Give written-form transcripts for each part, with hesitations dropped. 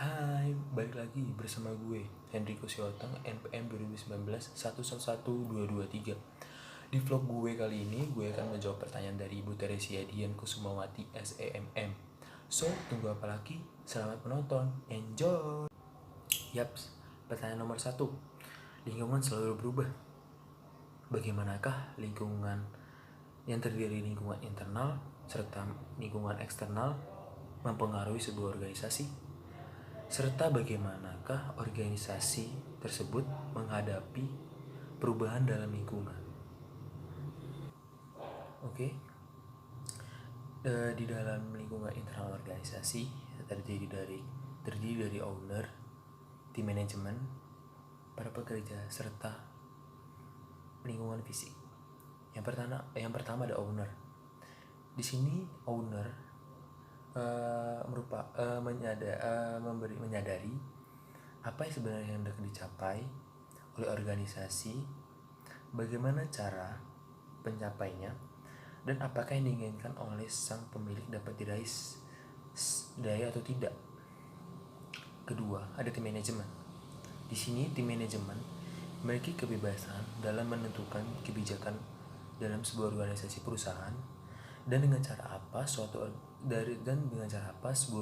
Hai, balik lagi bersama gue, Hendriko Siotang, NPM 2019-111223. Di vlog gue kali ini, gue akan menjawab pertanyaan dari Ibu Teresia Dian Kusumawati SEMM. So, tunggu apa lagi? Selamat menonton, enjoy! Yaps, pertanyaan nomor 1. Lingkungan selalu berubah. Bagaimanakah lingkungan yang terdiri dari lingkungan internal serta lingkungan eksternal mempengaruhi sebuah organisasi? Serta bagaimanakah organisasi tersebut menghadapi perubahan dalam lingkungan? Oke. Di dalam lingkungan internal organisasi terdiri dari owner, tim manajemen, para pekerja serta lingkungan fisik. Yang pertama ada owner. Di sini owner menyadari apa yang sebenarnya hendak dicapai oleh organisasi, bagaimana cara pencapainya, dan apakah yang diinginkan oleh sang pemilik dapat diraih daya atau tidak. Kedua, ada tim manajemen. Di sini tim manajemen memiliki kebebasan dalam menentukan kebijakan dalam sebuah organisasi perusahaan dan dengan cara apa sebuah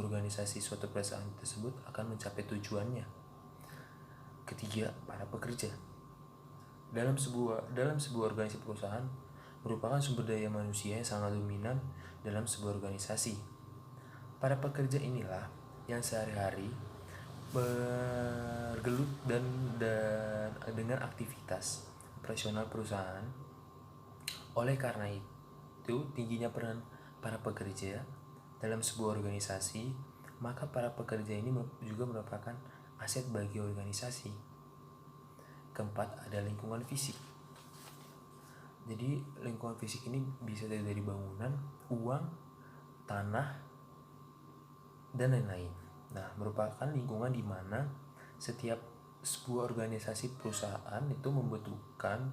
organisasi suatu perusahaan tersebut akan mencapai tujuannya. Ketiga, para pekerja. Dalam sebuah organisasi perusahaan merupakan sumber daya manusia yang sangat dominan dalam sebuah organisasi. Para pekerja inilah yang sehari-hari bergelut dan dengan aktivitas operasional perusahaan. Oleh karena itu, tingginya peran para pekerja dalam sebuah organisasi, maka para pekerja ini juga merupakan aset bagi organisasi. Keempat, ada lingkungan fisik. Jadi lingkungan fisik ini bisa dari bangunan, uang, tanah, dan lain-lain. Nah, merupakan lingkungan di mana setiap sebuah organisasi perusahaan itu membutuhkan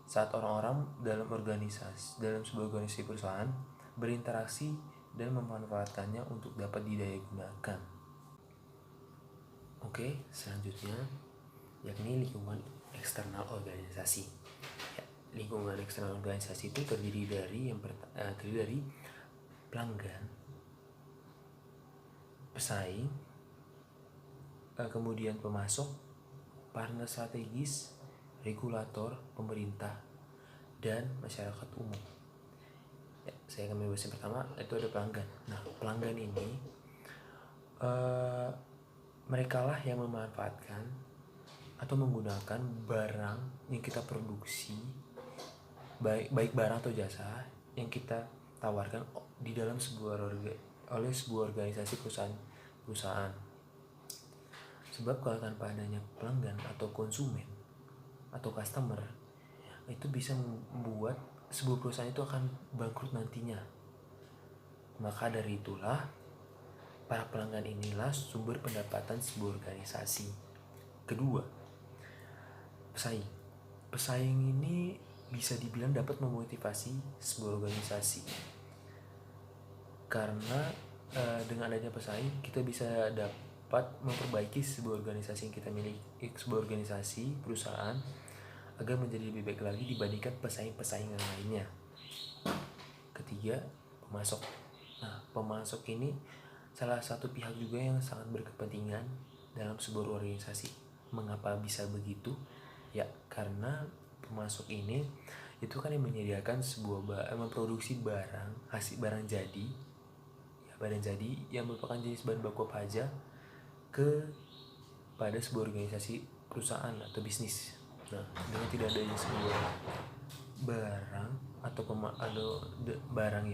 saat orang-orang dalam sebuah organisasi perusahaan berinteraksi dan memanfaatkannya untuk dapat didaya-gunakan. Oke, selanjutnya yakni lingkungan eksternal organisasi. Lingkungan eksternal organisasi itu terdiri dari pelanggan, pesaing, kemudian pemasok, partner strategis, regulator, pemerintah, dan masyarakat umum. Saya akan membahas yang pertama, itu ada pelanggan. Nah, pelanggan ini mereka lah yang memanfaatkan atau menggunakan barang yang kita produksi, baik barang atau jasa yang kita tawarkan di dalam sebuah organisasi perusahaan. Sebab kalau tanpa adanya pelanggan atau konsumen atau customer, itu bisa membuat sebuah perusahaan itu akan bangkrut nantinya. Maka dari itulah para pelanggan inilah sumber pendapatan sebuah organisasi. Kedua, pesaing. Pesaing ini bisa dibilang dapat memotivasi sebuah organisasi, karena dengan adanya pesaing kita bisa dapat memperbaiki sebuah organisasi yang kita miliki, sebuah organisasi perusahaan agar menjadi lebih baik lagi dibandingkan pesaing-pesaing yang lainnya. Ketiga, pemasok. Nah, pemasok ini salah satu pihak juga yang sangat berkepentingan dalam sebuah organisasi. Mengapa bisa begitu? Ya, karena pemasok ini itu kan yang menyediakan memproduksi barang jadi yang merupakan jenis bahan baku apa aja pada sebuah organisasi perusahaan atau bisnis. Nah, dengan tidak adanya sebuah barang atau barang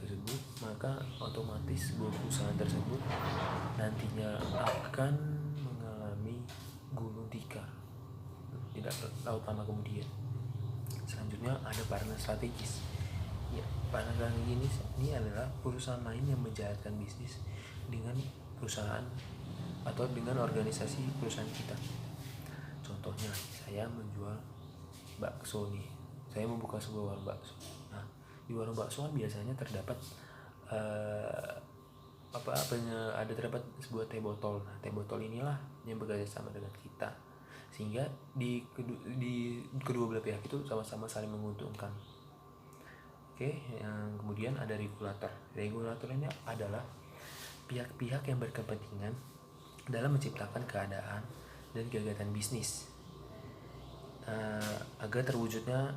tersebut, maka otomatis sebuah perusahaan tersebut nantinya akan mengalami gulung tikar, tidak laut lama kemudian. Selanjutnya ada partner strategis. Ya, partner strategis ini adalah perusahaan lain yang menjalankan bisnis dengan perusahaan atau dengan organisasi perusahaan kita. Contohnya, saya menjual bakso nih. Saya membuka sebuah warung bakso. Nah, di warung bakso kan biasanya terdapat ada terdapat sebuah teh botol. Nah, teh botol inilah yang bekerja sama dengan kita, sehingga di kedua belah pihak itu sama-sama saling menguntungkan. Oke, yang kemudian ada regulator. Regulator ini adalah pihak-pihak yang berkepentingan dalam menciptakan keadaan dan kegiatan bisnis agar terwujudnya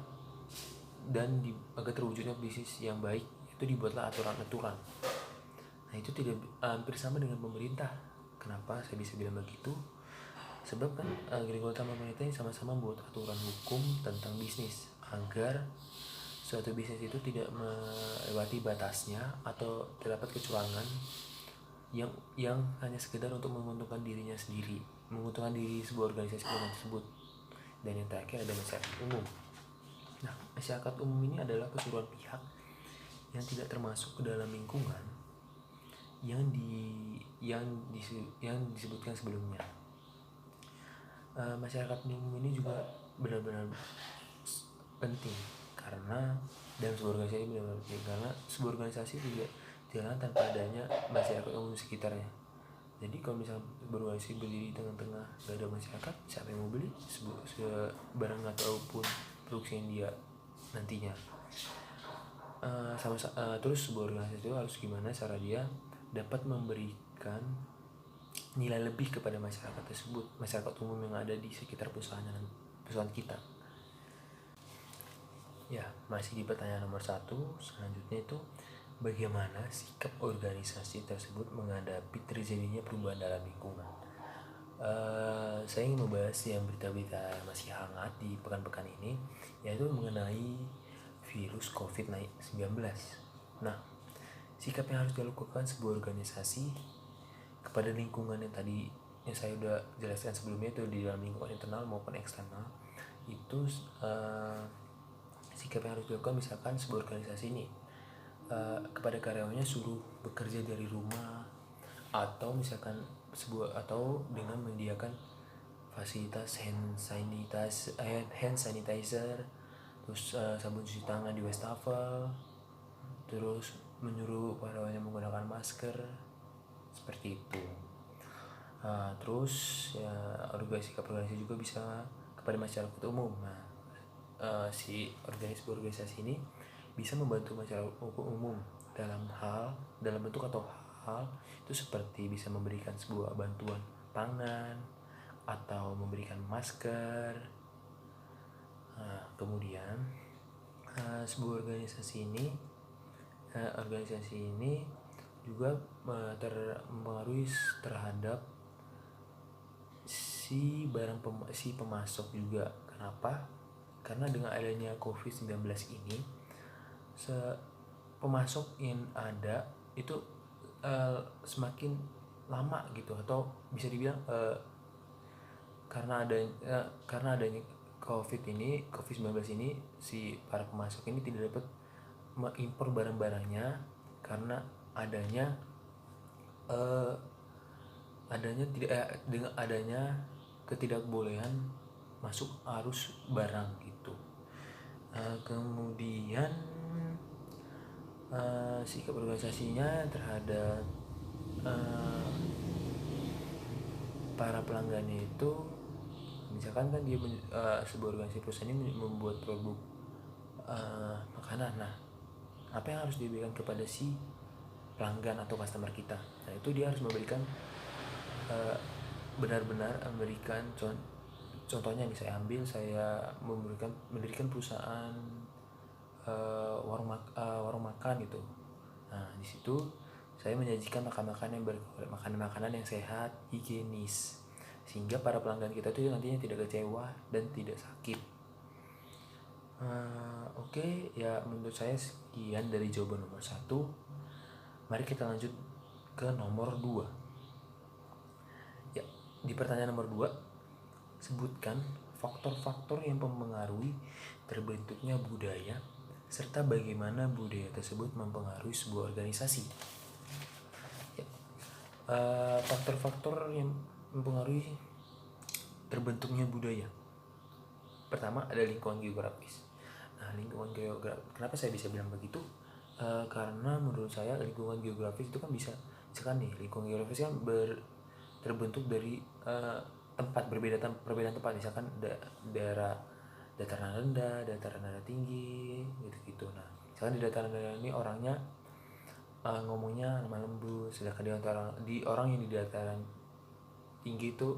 bisnis yang baik. Itu dibuatlah aturan-aturan. Nah, itu tidak hampir sama dengan pemerintah. Kenapa saya bisa bilang begitu? Sebab kan regulator pemerintah ini sama-sama membuat aturan hukum tentang bisnis agar suatu bisnis itu tidak melewati batasnya atau terdapat kecurangan yang hanya sekedar untuk menguntungkan dirinya sendiri, menguntungkan diri sebuah organisasi tersebut. Dan yang terakhir ada masyarakat umum. Nah, masyarakat umum ini adalah keseluruhan pihak yang tidak termasuk ke dalam lingkungan yang disebutkan sebelumnya. Masyarakat umum ini juga benar-benar penting karena dalam sebuah organisasi benar-benar penting, karena sebuah organisasi tidak jalan tanpa adanya masyarakat umum sekitarnya. Jadi kalau misalnya berorganisasi berdiri di tengah-tengah gak ada masyarakat, siapa yang mau beli barang ataupun produksi yang dia nantinya. Terus sebuah organisasi itu harus gimana cara dia dapat memberikan nilai lebih kepada masyarakat tersebut, masyarakat umum yang ada di sekitar perusahaan kita. Ya, masih di pertanyaan nomor 1, selanjutnya itu bagaimana sikap organisasi tersebut menghadapi terjadinya perubahan dalam lingkungan. Saya ingin membahas yang berita-berita masih hangat di pekan-pekan ini, yaitu mengenai virus COVID-19. Nah, sikap yang harus dilakukan sebuah organisasi kepada lingkungan yang tadi yang saya udah jelaskan sebelumnya, itu di dalam lingkungan internal maupun eksternal, itu sikap yang harus dilakukan. Misalkan sebuah organisasi ini kepada karyawannya suruh bekerja dari rumah, atau misalkan dengan menyediakan fasilitas hand sanitizer, terus sabun cuci tangan di wastafel, terus menyuruh karyawannya menggunakan masker, seperti itu. Terus ya, sikap organisasi juga bisa kepada masyarakat umum. Nah, organisasi ini bisa membantu masyarakat umum dalam bentuk atau hal itu, seperti bisa memberikan sebuah bantuan pangan atau memberikan masker. Kemudian sebuah organisasi ini juga mempengaruhi terhadap si pemasok juga. Kenapa? Karena dengan adanya COVID-19 ini, pemasok yang ada itu semakin lama gitu, atau bisa dibilang karena adanya COVID-19 ini, si para pemasok ini tidak dapat mengimpor barang-barangnya karena adanya dengan adanya ketidakbolehan masuk arus barang gitu. Kemudian sikap organisasinya terhadap para pelanggannya itu, misalkan kan dia sebuah organisasi perusahaan ini membuat produk makanan. Nah, apa yang harus diberikan kepada si pelanggan atau customer kita? Nah, itu dia harus memberikan benar-benar memberikan contohnya nih, saya mendirikan perusahaan warung makan gitu. Nah, di situ saya menyajikan makanan yang sehat, higienis, sehingga para pelanggan kita tuh nantinya tidak kecewa dan tidak sakit. Oke, ya menurut saya sekian dari jawaban nomor 1. Mari kita lanjut ke nomor 2. Ya, di pertanyaan nomor 2, sebutkan faktor-faktor yang mempengaruhi terbentuknya budaya serta bagaimana budaya tersebut mempengaruhi sebuah organisasi. Ya, faktor-faktor yang mempengaruhi terbentuknya budaya. Pertama, ada lingkungan geografis. Nah, lingkungan geografis, kenapa saya bisa bilang begitu? Karena menurut saya lingkungan geografis itu kan bisa Misalkan nih lingkungan geografis kan terbentuk dari perbedaan tempat, misalkan daerah dataran rendah, dataran rendah tinggi, gitu-gitu. Nah, misalkan di dataran rendah ini orangnya ngomongnya lemah lembut, sedangkan di orang yang di dataran tinggi itu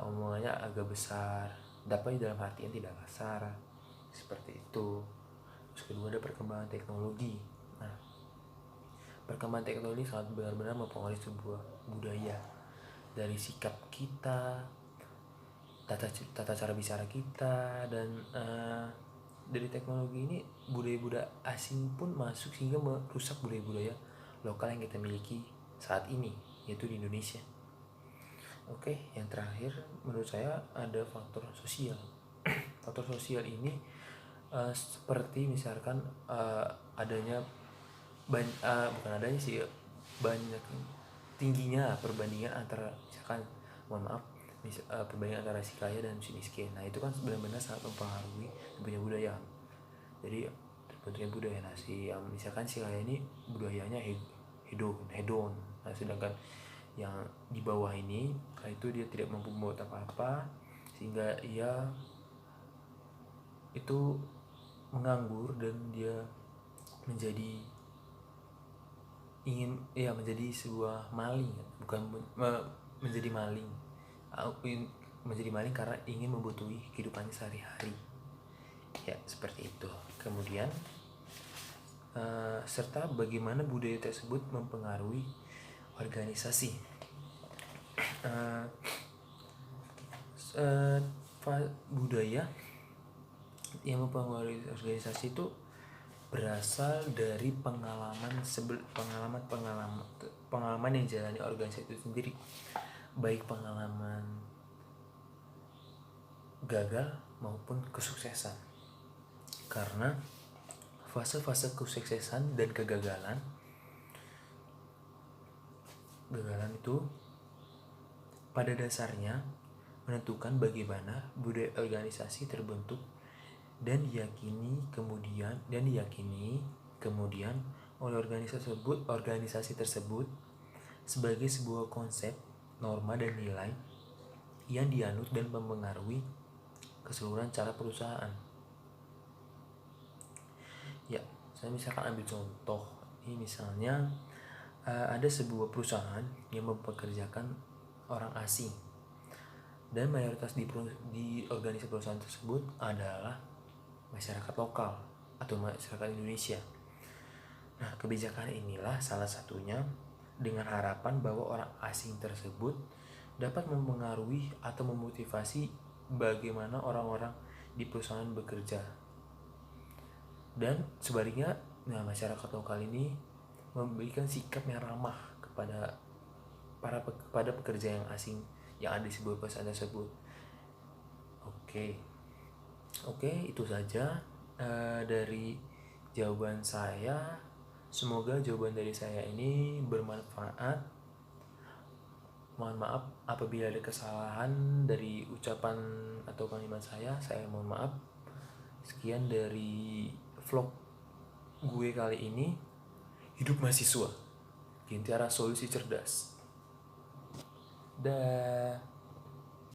omongannya agak besar, dapat dalam artian tidak kasar, seperti itu. Terus kedua ada perkembangan teknologi. Nah, perkembangan teknologi sangat benar-benar mempengaruhi sebuah budaya, dari sikap kita, tata cara bicara kita, dan dari teknologi ini budaya-budaya asing pun masuk sehingga merusak budaya-budaya lokal yang kita miliki saat ini, yaitu di Indonesia. Oke, yang terakhir menurut saya ada faktor sosial. Faktor sosial ini seperti misalkan adanya bukan adanya sih, banyak tingginya perbandingan antara, misalkan mohon maaf, perbandingan antara si kaya dan si miskin. Nah, itu kan benar-benar sangat mempengaruhi punya budaya. Jadi terbentuknya budaya. Nah, misalkan si kaya ini budayanya hedon. Nah, sedangkan yang di bawah ini itu dia tidak mampu membuat apa-apa, sehingga ia itu menganggur dan dia menjadi menjadi sebuah maling, bukan menjadi maling karena ingin membutuhi kehidupannya sehari-hari, ya seperti itu. Kemudian serta bagaimana budaya tersebut mempengaruhi organisasi. Budaya yang mempengaruhi organisasi itu berasal dari pengalaman yang dijalani organisasi itu sendiri, baik pengalaman gagal maupun kesuksesan. Karena fase-fase kesuksesan dan kegagalan itu pada dasarnya menentukan bagaimana budaya organisasi terbentuk dan diyakini kemudian oleh organisasi tersebut sebagai sebuah konsep, norma, dan nilai yang dianut dan mempengaruhi keseluruhan cara perusahaan. Ya, saya misalkan ambil contoh, ini misalnya ada sebuah perusahaan yang mempekerjakan orang asing, dan mayoritas di organisasi perusahaan tersebut adalah masyarakat lokal atau masyarakat Indonesia. Nah, kebijakan inilah salah satunya dengan harapan bahwa orang asing tersebut dapat mempengaruhi atau memotivasi bagaimana orang-orang di perusahaan bekerja. Dan sebaliknya, masyarakat lokal ini memberikan sikap yang ramah kepada pekerja yang asing yang ada di sebuah perusahaan tersebut. Oke, itu saja dari jawaban saya. Semoga jawaban dari saya ini bermanfaat. Mohon maaf apabila ada kesalahan dari ucapan atau kalimat saya mohon maaf. Sekian dari vlog gue kali ini, Hidup Mahasiswa, Gentiara Solusi Cerdas. Dah.